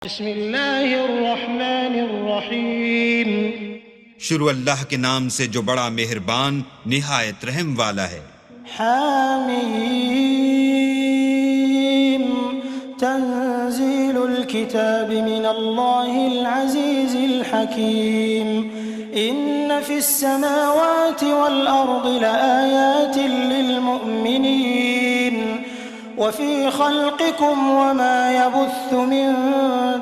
بسم اللہ الرحمن الرحیم شروع اللہ کے نام سے جو بڑا مہربان نہایت رحم والا ہے۔ حامیم تنزیل الكتاب من اللہ العزیز الحکیم ان فی السماوات والارض لآیات للمؤمنین وفي خلقكم وما يبث من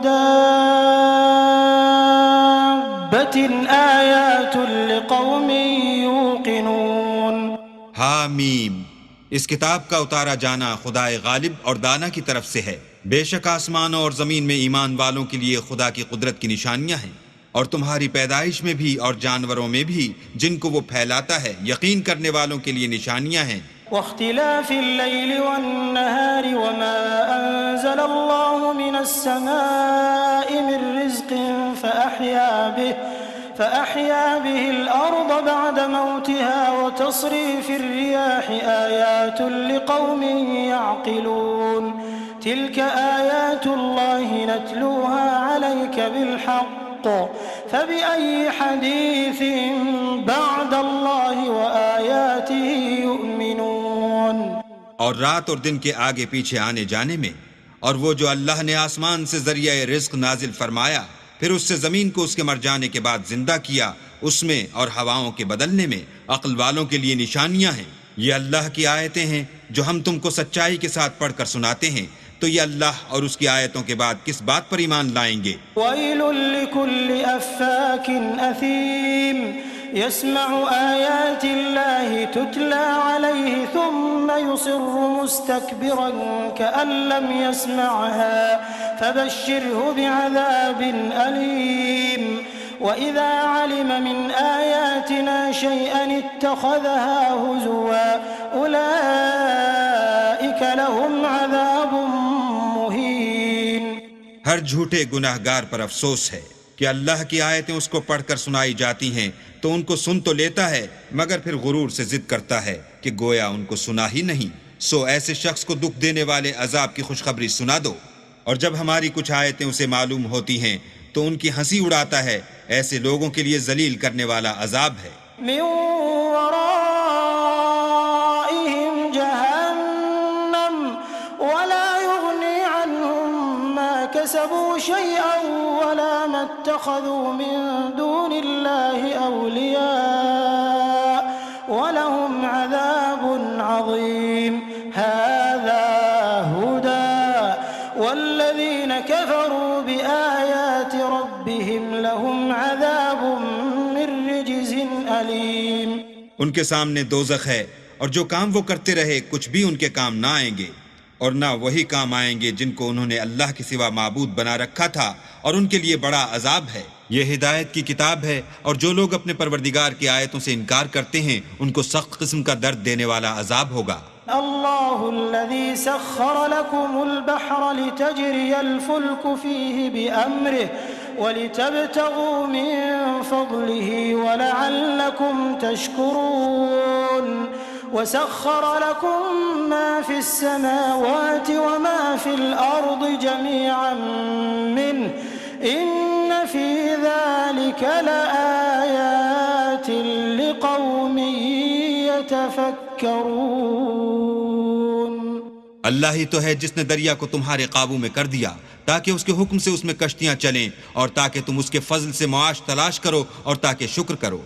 دابة آيات لقوم يوقنون۔ حامیم، اس کتاب کا اتارا جانا خدائے غالب اور دانا کی طرف سے ہے۔ بے شک آسمانوں اور زمین میں ایمان والوں کے لیے خدا کی قدرت کی نشانیاں ہیں، اور تمہاری پیدائش میں بھی اور جانوروں میں بھی جن کو وہ پھیلاتا ہے یقین کرنے والوں کے لیے نشانیاں ہیں۔ واختلاف الليل والنهار وما أنزل الله من السماء من رزق فأحيا به الأرض بعد موتها وتصريف الرياح آيات لقوم يعقلون تلك آيات الله نتلوها عليك بالحق فبأي حديث بعد الله وآياته يؤمنون۔ اور رات اور دن کے آگے پیچھے آنے جانے میں، اور وہ جو اللہ نے آسمان سے ذریعہ رزق نازل فرمایا پھر اس سے زمین کو اس کے مر جانے کے بعد زندہ کیا، اس میں اور ہواؤں کے بدلنے میں عقل والوں کے لیے نشانیاں ہیں۔ یہ اللہ کی آیتیں ہیں جو ہم تم کو سچائی کے ساتھ پڑھ کر سناتے ہیں، تو یہ اللہ اور اس کی آیتوں کے بعد کس بات پر ایمان لائیں گے؟ وَيْلٌ لِكُلِّ أَفَّاكٍ أَثِيمٍ يَسْمَعُ آيَاتِ اللَّهِ تُتْلَى عَلَيْهِ ثُمَّ يُصِرُّ مُسْتَكْبِرًا كَأَن لَّمْ يَسْمَعْهَا فَبَشِّرْهُ بِعَذَابٍ أَلِيمٍ وَإِذَا عَلِمَ مِنْ آيَاتِنَا شَيْئًا اتَّخَذَهَا هُزُوًا أُولَئِكَ لَهُمْ عَذَابٌ مُّهِينٌ۔ ہر جھوٹے گناہگار پر افسوس ہے کہ اللہ کی آیتیں اس کو پڑھ کر سنائی جاتی ہیں تو ان کو سن تو لیتا ہے مگر پھر غرور سے ضد کرتا ہے کہ گویا ان کو سنا ہی نہیں۔ سو ایسے شخص کو دکھ دینے والے عذاب کی خوشخبری سنا دو، اور جب ہماری کچھ آیتیں اسے معلوم ہوتی ہیں تو ان کی ہنسی اڑاتا ہے۔ ایسے لوگوں کے لیے ذلیل کرنے والا عذاب ہے۔ من ورائهم جهنم ولا يغني عنهم ما كسبوا شيئا ولا ما اتخذوا من دون الله أولياء ولهم عذاب عظيم۔ هذا هدى والذين كفروا بآيات ربهم لهم عذاب من رجز أليم۔ ان کے سامنے دوزخ ہے، اور جو کام وہ کرتے رہے کچھ بھی ان کے کام نہ آئیں گے، اور نہ وہی کام آئیں گے جن کو انہوں نے اللہ کے سوا معبود بنا رکھا تھا، اور ان کے لیے بڑا عذاب ہے۔ یہ ہدایت کی کتاب ہے، اور جو لوگ اپنے پروردگار کی آیتوں سے انکار کرتے ہیں ان کو سخت قسم کا درد دینے والا عذاب ہوگا۔ اللہ الذي سخر لكم البحر لتجري الفلك فيه بأمره ولتبتغوا من فضله ولعلكم تشكرون وسخر لكم ما في السماوات وما في الأرض جميعا منه إن في ذلك لآيات لقوم يتفكرون۔ اللہ ہی تو ہے جس نے دریا کو تمہارے قابو میں کر دیا تاکہ اس کے حکم سے اس میں کشتیاں چلیں، اور تاکہ تم اس کے فضل سے معاش تلاش کرو، اور تاکہ شکر کرو۔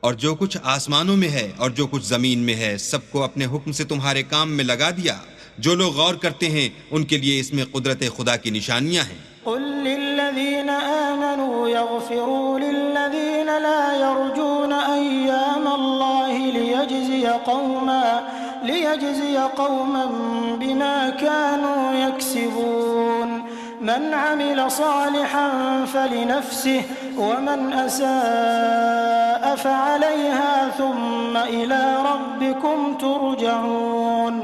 اور جو کچھ آسمانوں میں ہے اور جو کچھ زمین میں ہے سب کو اپنے حکم سے تمہارے کام میں لگا دیا۔ جو لوگ غور کرتے ہیں ان کے لیے اس میں قدرت خدا کی نشانیاں ہیں۔ قل للذين آمنوا يغفروا للذين لا يرجون أيام الله ليجزي قوما بما كانوا يكسبون من عمل صالحا فلنفسه ومن أساء فعليها ثم إلى ربكم ترجعون۔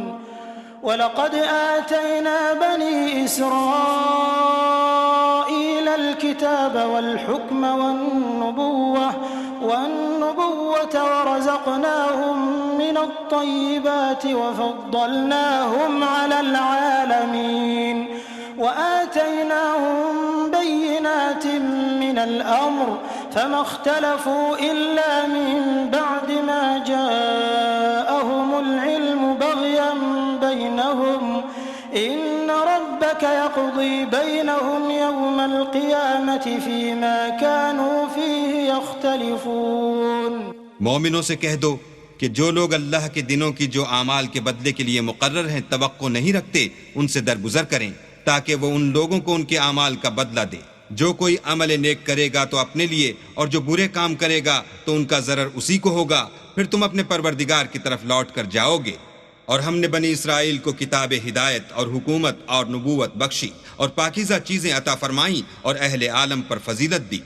وَلَقَدْ آتَيْنَا بَنِي إِسْرَائِيلَ الْكِتَابَ وَالْحُكْمَ وَالنُّبُوَّةَ وَرَزَقْنَاهُمْ مِنَ الطَّيِّبَاتِ وَفَضَّلْنَاهُمْ عَلَى الْعَالَمِينَ وَآتَيْنَاهُمْ الأمر فما اختلفوا إلا من بعد ما جاءهم العلم بغيا بينهم إن ربك يقضي بينهم يوم القيامة فيما كانوا فيه يختلفون. مومنوں سے کہہ دو کہ جو لوگ اللہ کے دنوں کی جو اعمال کے بدلے کے لیے مقرر ہیں توقع نہیں رکھتے ان سے درگزر کریں تاکہ وہ ان لوگوں کو ان کے اعمال کا بدلہ دے. جو کوئی عمل نیک کرے گا تو اپنے لیے اور جو برے کام کرے گا تو ان کا ضرر اسی کو ہوگا. پھر تم اپنے پروردگار کی طرف لوٹ کر جاؤ گے. اور ہم نے بنی اسرائیل کو کتاب ہدایت اور حکومت اور نبوت بخشی اور پاکیزہ چیزیں عطا فرمائیں اور اہل عالم پر فضیلت دی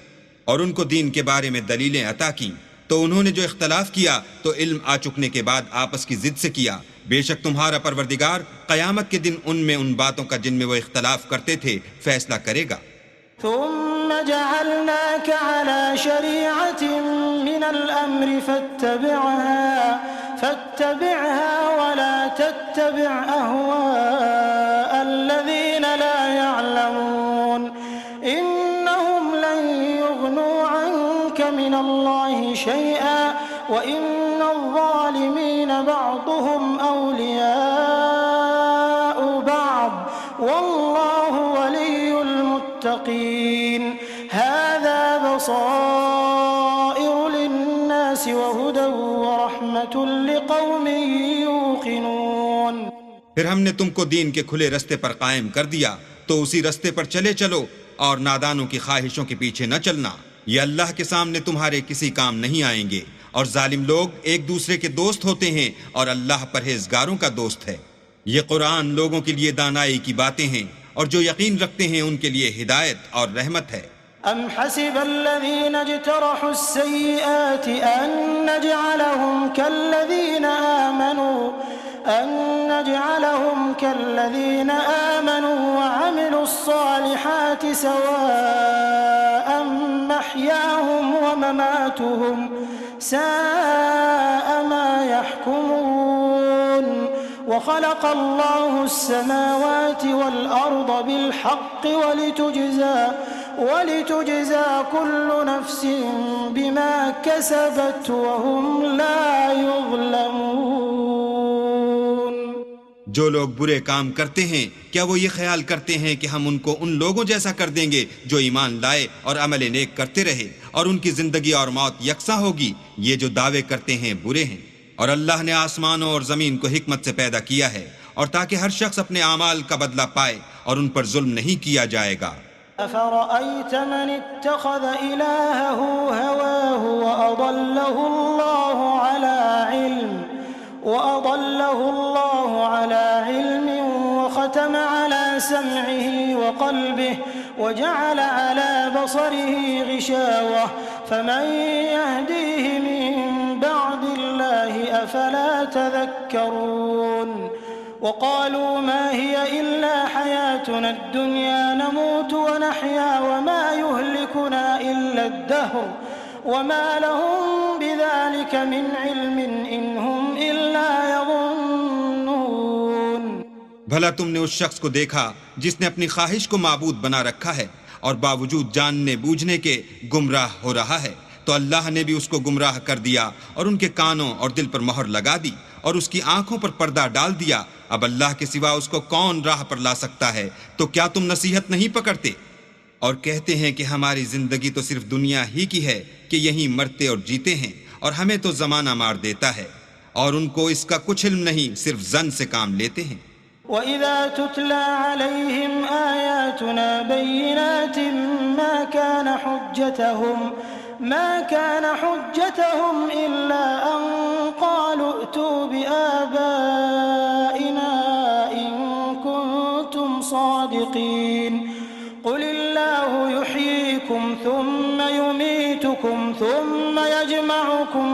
اور ان کو دین کے بارے میں دلیلیں عطا کیں. تو انہوں نے جو اختلاف کیا تو علم آ چکنے کے بعد آپس کی ضد سے کیا. بے شک تمہارا پروردگار قیامت کے دن ان میں ان باتوں کا جن میں وہ اختلاف کرتے تھے فیصلہ کرے گا. ثم جعلناك على شريعة من الأمر فاتبعها ولا تتبع أهواء الذين لا يعلمون إنهم لن يغنوا عنك من الله شيئا وإن الظالمين بعضهم أولياء بعض والله ولي المتقين. هذا بصائر للناس وهدى ورحمة لقوم يوقنون. پھر ہم نے تم کو دین کے کھلے رستے پر قائم کر دیا تو اسی رستے پر چلے چلو اور نادانوں کی خواہشوں کے پیچھے نہ چلنا. یہ اللہ کے سامنے تمہارے کسی کام نہیں آئیں گے اور ظالم لوگ ایک دوسرے کے دوست ہوتے ہیں اور اللہ پرہیزگاروں کا دوست ہے. یہ قرآن لوگوں کے لیے دانائی کی باتیں ہیں اور جو یقین رکھتے ہیں ان کے لیے ہدایت اور رحمت ہے. أم حسب الذين اجترحوا السيئات أن نجعلهم كالذين آمنوا وعملوا الصالحات سواء محياهم ومماتهم ساء ما يحكمون. وخلق الله السماوات والأرض بالحق ولتجزى كل نفس بما كسبت وهم لا يظلمون. جو لوگ برے کام کرتے ہیں کیا وہ یہ خیال کرتے ہیں کہ ہم ان کو ان لوگوں جیسا کر دیں گے جو ایمان لائے اور عمل نیک کرتے رہے اور ان کی زندگی اور موت یکساں ہوگی؟ یہ جو دعوے کرتے ہیں برے ہیں. اور اللہ نے آسمانوں اور زمین کو حکمت سے پیدا کیا ہے اور تاکہ ہر شخص اپنے اعمال کا بدلہ پائے اور ان پر ظلم نہیں کیا جائے گا. أفرأيت من اتخذ إلهه هواه وأضله الله على علم وختم على سمعه وقلبه وجعل على بصره غشاوة فمن يهديه من بعد الله أفلا تذكرون. وقالوا ما هي إلا حياتنا الدنيا نموت ونحيا وما يهلكنا إلا الدهر وما لهم بذلك من علم إن هم إلا يظنون. بھلا تم نے اس شخص کو دیکھا جس نے اپنی خواہش کو معبود بنا رکھا ہے اور باوجود جاننے بوجھنے کے گمراہ ہو رہا ہے؟ تو اللہ نے بھی اس کو گمراہ کر دیا اور ان کے کانوں اور دل پر مہر لگا دی اور اس کی آنکھوں پر پردہ ڈال دیا. اب اللہ کے سوا اس کو کون راہ پر لا سکتا ہے؟ تو کیا تم نصیحت نہیں پکڑتے؟ اور کہتے ہیں کہ ہماری زندگی تو صرف دنیا ہی کی ہے کہ یہیں مرتے اور جیتے ہیں اور ہمیں تو زمانہ مار دیتا ہے اور ان کو اس کا کچھ علم نہیں، صرف ظن سے کام لیتے ہیں. وَإِذَا تُتْلَى عَلَيْهِمْ آيَاتُنَا بَيِّنَاتٍ ما كان حجتهم إلا أن قالوا ائتوا بآبائنا إن كنتم صادقين. قل الله يحييكم ثم يميتكم ثم يجمعكم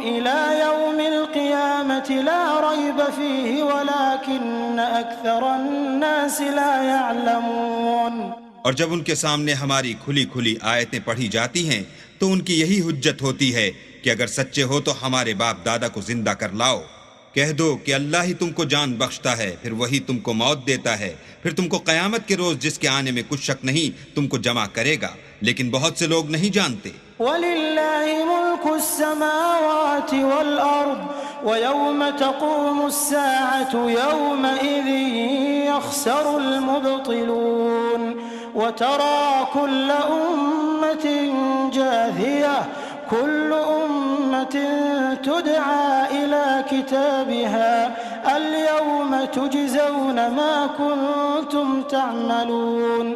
إلى يوم القيامة لا ريب فيه ولكن أكثر الناس لا يعلمون. اور جب ان کے سامنے ہماری کھلی کھلی آیتیں پڑھی جاتی ہیں تو ان کی یہی حجت ہوتی ہے کہ اگر سچے ہو تو ہمارے باپ دادا کو زندہ کر لاؤ. کہہ دو کہ اللہ ہی تم کو جان بخشتا ہے، پھر وہی تم کو موت دیتا ہے، پھر تم کو قیامت کے روز جس کے آنے میں کچھ شک نہیں تم کو جمع کرے گا، لیکن بہت سے لوگ نہیں جانتے۔ وَلِلَّهِ مُلْكُ السَّمَاوَاتِ وَالْأَرْضِ وَيَوْمَ تَقُومُ السَّاعَةُ يَوْمَئِذٍ يَخْسَرُ الْمُبْطِلُونَ وَتَرَى كُلَّ أُمَّةٍ جَاثِيَةً كل أمة تدعى إلى كتابها اليوم تجزون ما كنتم تعملون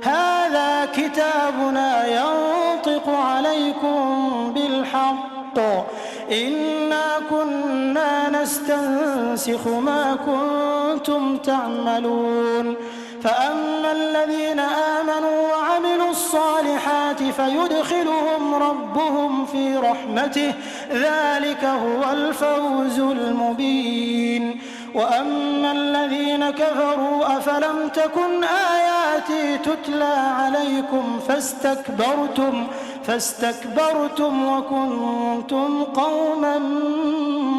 هذا كتابنا ينطق عليكم بالحق إنا كنا نستنسخ ما كنتم تعملون فأما الذين آمنوا وعملوا الصالحات فيدخلهم ربهم في رحمته ذلك هو الفوز المبين وأما الذين كفروا أفلم تكن آياتي تتلى عليكم فاستكبرتم وكنتم قوما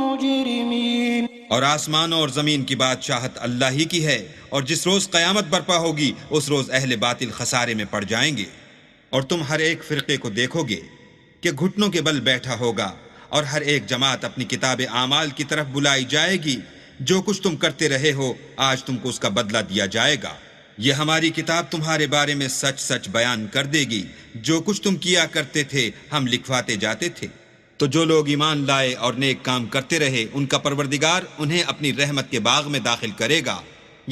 مجرمين۔ اور آسمانوں اور زمین کی بادشاہت اللہ ہی کی ہے، اور جس روز قیامت برپا ہوگی اس روز اہل باطل خسارے میں پڑ جائیں گے، اور تم ہر ایک فرقے کو دیکھو گے کہ گھٹنوں کے بل بیٹھا ہوگا، اور ہر ایک جماعت اپنی کتاب اعمال کی طرف بلائی جائے گی، جو کچھ تم کرتے رہے ہو آج تم کو اس کا بدلہ دیا جائے گا، یہ ہماری کتاب تمہارے بارے میں سچ سچ بیان کر دے گی، جو کچھ تم کیا کرتے تھے ہم لکھواتے جاتے تھے۔ تو جو لوگ ایمان لائے اور نیک کام کرتے رہے ان کا پروردگار انہیں اپنی رحمت کے باغ میں داخل کرے گا،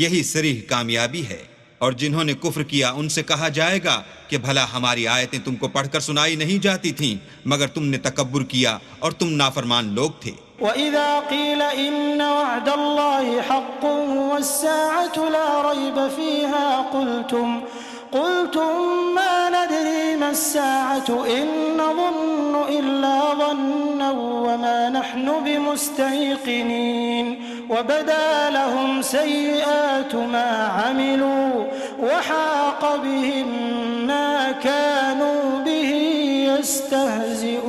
یہی صریح کامیابی ہے۔ اور جنہوں نے کفر کیا ان سے کہا جائے گا کہ بھلا ہماری آیتیں تم کو پڑھ کر سنائی نہیں جاتی تھیں، مگر تم نے تکبر کیا اور تم نافرمان لوگ تھے۔ وَإِذَا قِيلَ إِنَّ وَعْدَ اللَّهِ حَقٌّ وَالسَّاعَةُ لَا رَيْبَ فِيهَا قُلْتُمْ مَا نَدْرِي مَا السَّاعَةُ إِن نَّظُنُّ إِلَّا ظَنًّا وَمَا نَحْنُ بِمُسْتَيْقِنِينَ وَبَدَا لَهُمْ سَيِّئَاتُ مَا عَمِلُوا وَحَاقَ بِهِم مَّا كَانُوا بِهِ يَسْتَهْزِئُونَ۔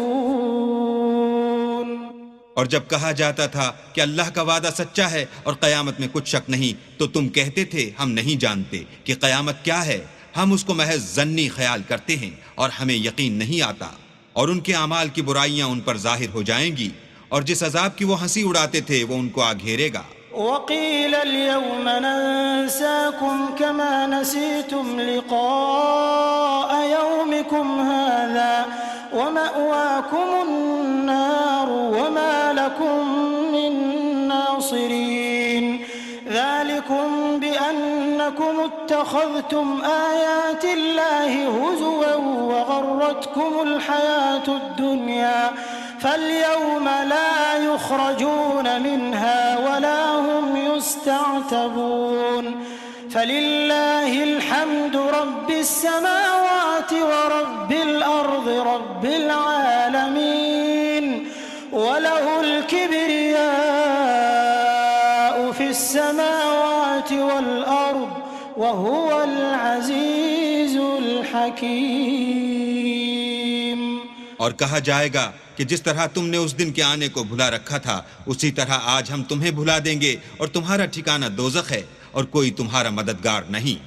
اور جب کہا جاتا تھا کہ اللہ کا وعدہ سچا ہے اور قیامت میں کچھ شک نہیں تو تم کہتے تھے ہم نہیں جانتے کہ قیامت کیا ہے، ہم اس کو محض ظنی خیال کرتے ہیں اور ہمیں یقین نہیں آتا، اور ان کے اعمال کی برائیاں ان پر ظاہر ہو جائیں گی، اور جس عذاب کی وہ ہنسی اڑاتے تھے وہ ان کو آ گھیرے گا۔ وَقِيلَ الْيَوْمَ نَنسَاكُمْ كَمَا نَسِيتُمْ لِقَاءَ يَوْمِكُمْ هَذَا وَمَأْوَاكُمُ النَّارُ وَمَا لَكُمْ مِن نَّاصِرِينَ ذَلِكُمْ بِأَنَّكُمُ اتَّخَذْتُمْ آيَاتِ اللَّهِ هُزُوًا وَغَرَّتْكُمُ الْحَيَاةُ الدُّنْيَا فَالْيَوْمَ لَا يُخْرَجُونَ مِنْهَا وَلَا هُمْ يُسْتَعْتَبُونَ فَلِلَّهِ الْحَمْدُ رَبِّ السَّمَاوَاتِ وَرَبِّ الْأَرْضِ رَبِّ الْعَالَمِينَ وَلَهُ الْكِبْرِيَاءُ فِي السَّمَاوَاتِ وَالْأَرْضِ وَهُوَ الْعَزِيزُ الْحَكِيمُ۔ اور کہا جائے گا کہ جس طرح تم نے اس دن کے آنے کو بھلا رکھا تھا اسی طرح آج ہم تمہیں بھلا دیں گے، اور تمہارا ٹھکانہ دوزخ ہے اور کوئی تمہارا مددگار نہیں۔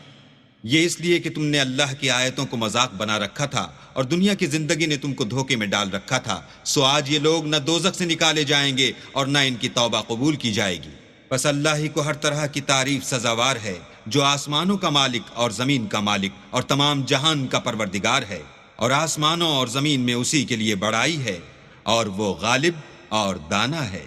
یہ اس لیے کہ تم نے اللہ کی آیتوں کو مذاق بنا رکھا تھا اور دنیا کی زندگی نے تم کو دھوکے میں ڈال رکھا تھا، سو آج یہ لوگ نہ دوزخ سے نکالے جائیں گے اور نہ ان کی توبہ قبول کی جائے گی۔ بس اللہ ہی کو ہر طرح کی تعریف سزاوار ہے، جو آسمانوں کا مالک اور زمین کا مالک اور تمام جہان کا پروردگار ہے، اور آسمانوں اور زمین میں اسی کے لیے بڑائی ہے، اور وہ غالب اور دانا ہے۔